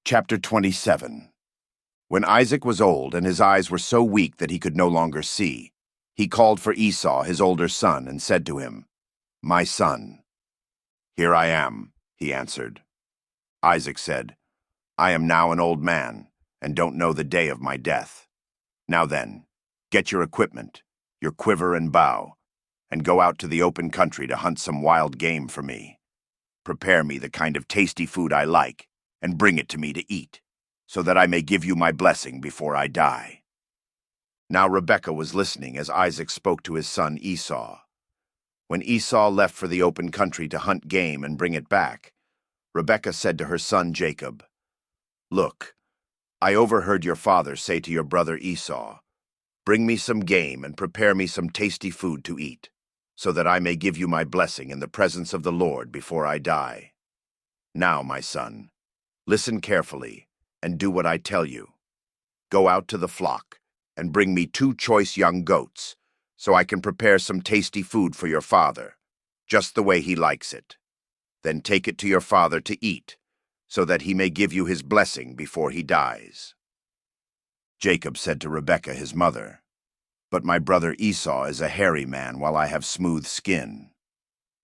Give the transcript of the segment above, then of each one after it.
Chapter 27. When Isaac was old and his eyes were so weak that he could no longer see, he called for Esau, his older son, and said to him, "My son." "Here I am," he answered. Isaac said, "I am now an old man, and don't know the day of my death. Now then, get your equipment, your quiver and bow, and go out to the open country to hunt some wild game for me. Prepare me the kind of tasty food I like, and bring it to me to eat, so that I may give you my blessing before I die." Now Rebekah was listening as Isaac spoke to his son Esau. When Esau left for the open country to hunt game and bring it back, Rebekah said to her son Jacob, "Look, I overheard your father say to your brother Esau, 'Bring me some game and prepare me some tasty food to eat, so that I may give you my blessing in the presence of the Lord before I die.' Now, my son, listen carefully and do what I tell you. Go out to the flock and bring me 2 choice young goats, so I can prepare some tasty food for your father, just the way he likes it. Then take it to your father to eat, so that he may give you his blessing before he dies." Jacob said to Rebekah his mother, "But my brother Esau is a hairy man while I have smooth skin.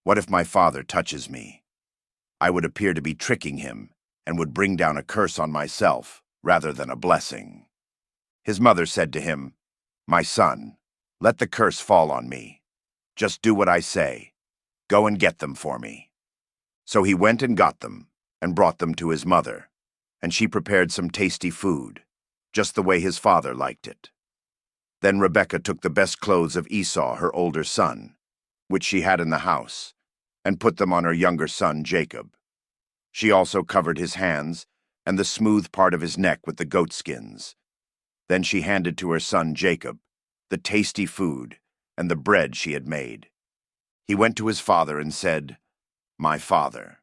What if my father touches me? I would appear to be tricking him and would bring down a curse on myself rather than a blessing." His mother said to him, "My son, let the curse fall on me. Just do what I say. Go and get them for me." So he went and got them and brought them to his mother, and she prepared some tasty food, just the way his father liked it. Then Rebekah took the best clothes of Esau, her older son, which she had in the house, and put them on her younger son Jacob. She also covered his hands and the smooth part of his neck with the goatskins. Then she handed to her son Jacob the tasty food and the bread she had made. He went to his father and said, "My father."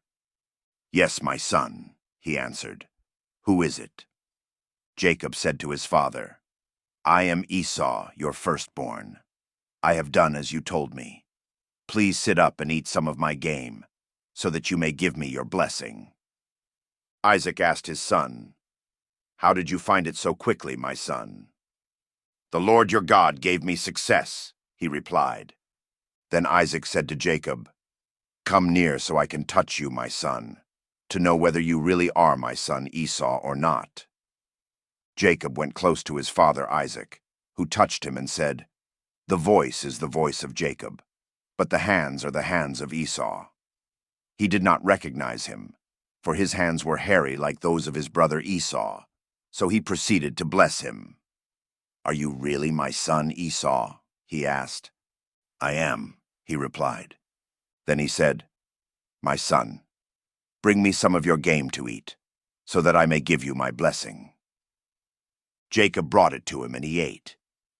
"Yes, my son," he answered. "Who is it?" Jacob said to his father, "I am Esau, your firstborn. I have done as you told me. Please sit up and eat some of my game, so that you may give me your blessing." Isaac asked his son, "How did you find it so quickly, my son?" "The Lord your God gave me success," he replied. Then Isaac said to Jacob, "Come near so I can touch you, my son, to know whether you really are my son Esau or not." Jacob went close to his father Isaac, who touched him and said, "The voice is the voice of Jacob, but the hands are the hands of Esau." He did not recognize him, for his hands were hairy like those of his brother Esau, so he proceeded to bless him. "Are you really my son Esau?" he asked. "I am," he replied. Then he said, "My son, bring me some of your game to eat, so that I may give you my blessing." Jacob brought it to him, and he ate,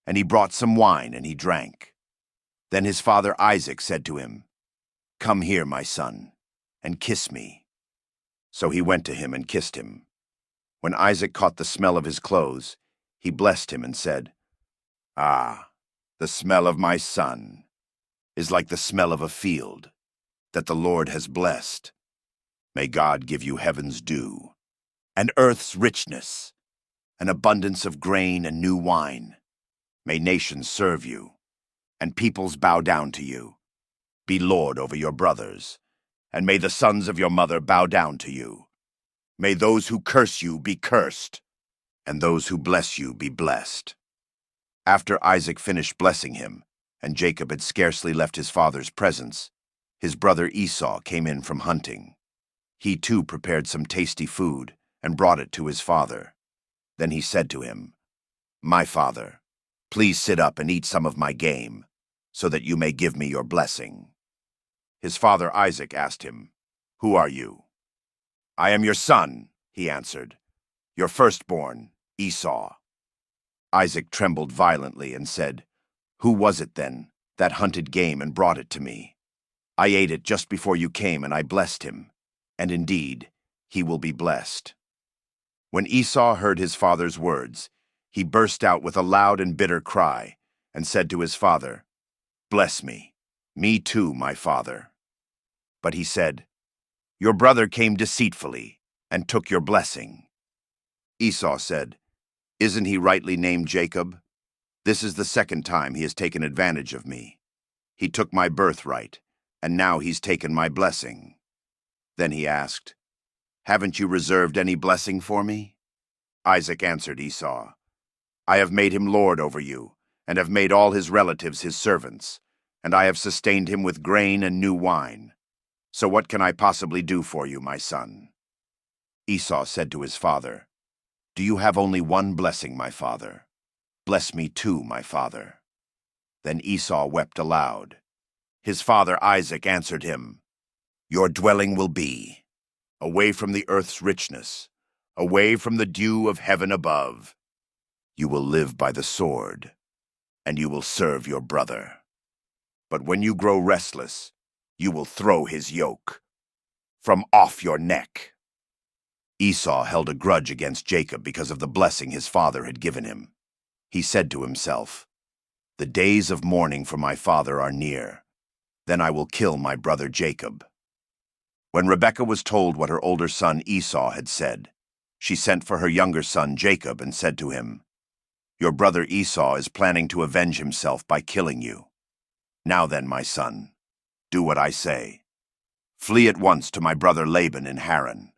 and he brought some wine, and he drank. Then his father Isaac said to him, "Come here, my son, and kiss me." So he went to him and kissed him. When Isaac caught the smell of his clothes, he blessed him and said, "Ah, the smell of my son is like the smell of a field that the Lord has blessed. May God give you heaven's dew, and earth's richness, an abundance of grain and new wine. May nations serve you, and peoples bow down to you. Be lord over your brothers, and may the sons of your mother bow down to you. May those who curse you be cursed, and those who bless you be blessed." After Isaac finished blessing him, and Jacob had scarcely left his father's presence, his brother Esau came in from hunting. He too prepared some tasty food and brought it to his father. Then he said to him, "My father, please sit up and eat some of my game, so that you may give me your blessing." His father Isaac asked him, "Who are you?" "I am your son," he answered, "your firstborn, Esau." Isaac trembled violently and said, "Who was it then that hunted game and brought it to me? I ate it just before you came, and I blessed him, and indeed, he will be blessed." When Esau heard his father's words, he burst out with a loud and bitter cry, and said to his father, "Bless me, me too, my father." But he said, "Your brother came deceitfully, and took your blessing. Esau said, "Isn't he rightly named Jacob? This is the second time he has taken advantage of me. He took my birthright, and now he's taken my blessing." Then he asked, "Haven't you reserved any blessing for me?" Isaac answered Esau, "I have made him lord over you, and have made all his relatives his servants, and I have sustained him with grain and new wine. So what can I possibly do for you, my son?" Esau said to his father, "Do you have only one blessing, my father? Bless me too, my father." Then Esau wept aloud. His father Isaac answered him, "Your dwelling will be away from the earth's richness, away from the dew of heaven above. You will live by the sword, and you will serve your brother. But when you grow restless, you will throw his yoke from off your neck." Esau held a grudge against Jacob because of the blessing his father had given him. He said to himself, "The days of mourning for my father are near. Then I will kill my brother Jacob." When Rebekah was told what her older son Esau had said, she sent for her younger son Jacob and said to him, "Your brother Esau is planning to avenge himself by killing you. Now then, my son, do what I say. Flee at once to my brother Laban in Haran.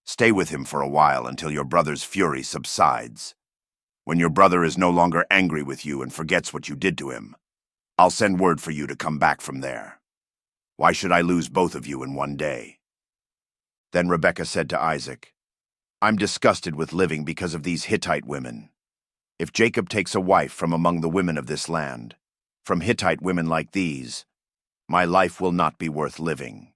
Stay with him for a while until your brother's fury subsides. When your brother is no longer angry with you and forgets what you did to him, I'll send word for you to come back from there. Why should I lose both of you in one day?" Then Rebekah said to Isaac, "I'm disgusted with living because of these Hittite women. If Jacob takes a wife from among the women of this land, from Hittite women like these, my life will not be worth living."